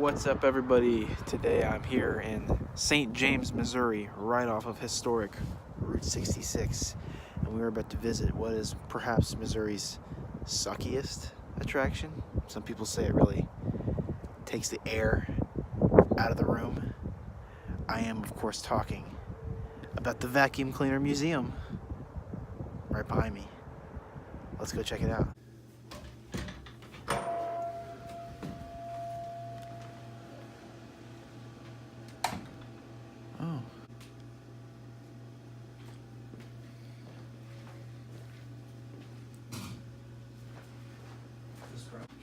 What's up, everybody? Today I'm here in St. James, Missouri, right off of historic Route 66, and we are about to visit what is perhaps Missouri's suckiest attraction. Some people say it really takes the air out of the room. I am, of course, talking about the Vacuum Cleaner Museum right behind me. Let's go check it out. Oh.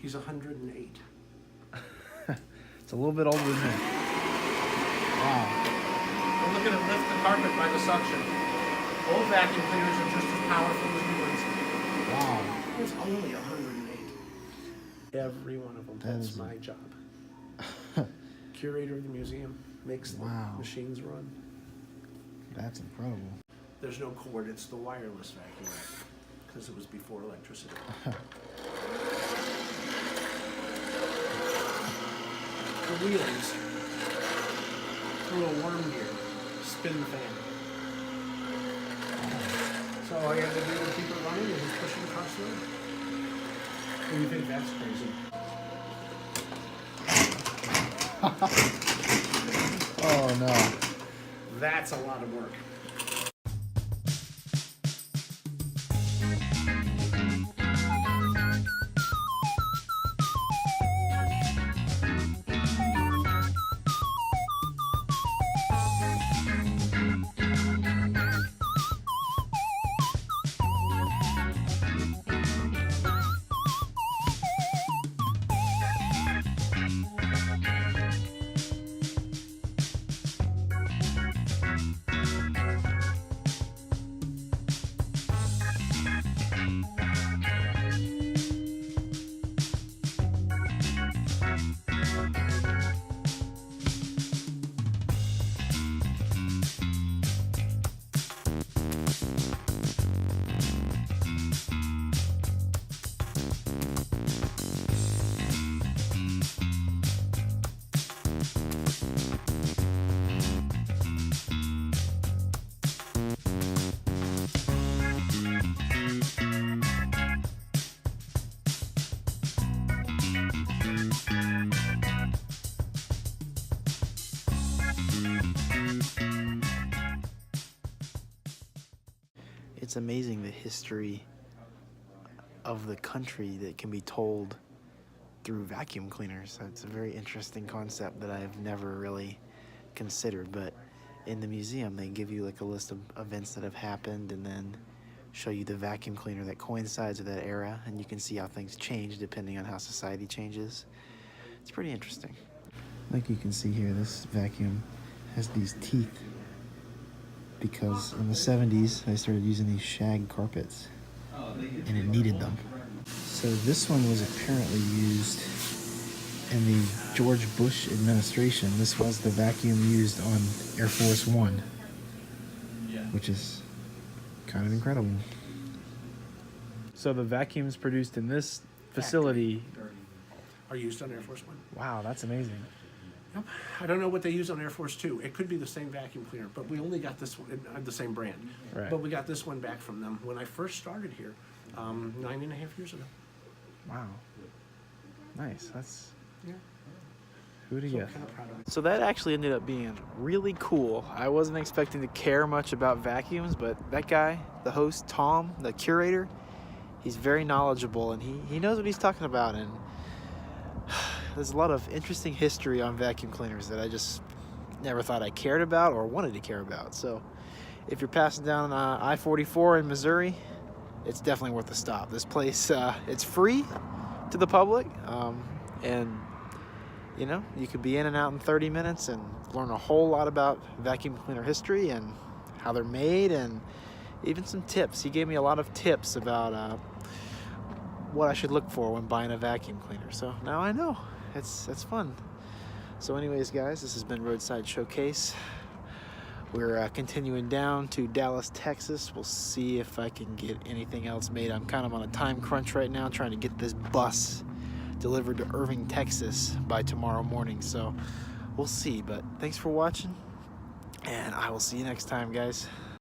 He's 108. It's a little bit older than me. Wow. We're looking at lift the carpet by the suction. Old vacuum cleaners are just as powerful as new ones. Wow. It's only 108. Every one of them. That's my job. Curator of the museum makes the machines run. That's incredible. There's no cord. It's the wireless vacuum because it was before electricity. The wheels through a worm gear spin the fan. So all you have to do to keep it running is just push it across the road. And you think that's crazy. Oh no. That's a lot of work. It's amazing the history of the country that can be told through vacuum cleaners. It's a very interesting concept that I've never really considered, but in the museum they give you like a list of events that have happened and then show you the vacuum cleaner that coincides with that era, and you can see how things change depending on how society changes. It's pretty interesting. Like you can see here, this vacuum has these teeth because in the 70s they started using these shag carpets and it needed them. So this one was apparently used in the George Bush administration. This was the vacuum used on Air Force One, which is kind of incredible. So the vacuums produced in this facility Are used on Air Force One. Wow, that's amazing. Yep. I don't know what they use on Air Force Two. It could be the same vacuum cleaner, but we only got this one, the same brand. Right. But we got this one back from them when I first started here, 9.5 years ago. Wow. Nice. That's... Yeah. Who'd have guessed? Kind of proud of it. So that actually ended up being really cool. I wasn't expecting to care much about vacuums, but that guy, the host, Tom, the curator, he's very knowledgeable and he knows what he's talking about. And there's a lot of interesting history on vacuum cleaners that I just never thought I cared about or wanted to care about. So if you're passing down I-44 in Missouri, it's definitely worth a stop. This place, it's free to the public, and you know, you could be in and out in 30 minutes and learn a whole lot about vacuum cleaner history and how they're made, and even some tips. He gave me a lot of tips about what I should look for when buying a vacuum cleaner. So now I know. It's fun. So anyways, guys, this has been Roadside Showcase. We're continuing down to Dallas, Texas. We'll see if I can get anything else made. I'm kind of on a time crunch right now, trying to get this bus delivered to Irving, Texas by tomorrow morning. So we'll see. But thanks for watching, and I will see you next time, guys.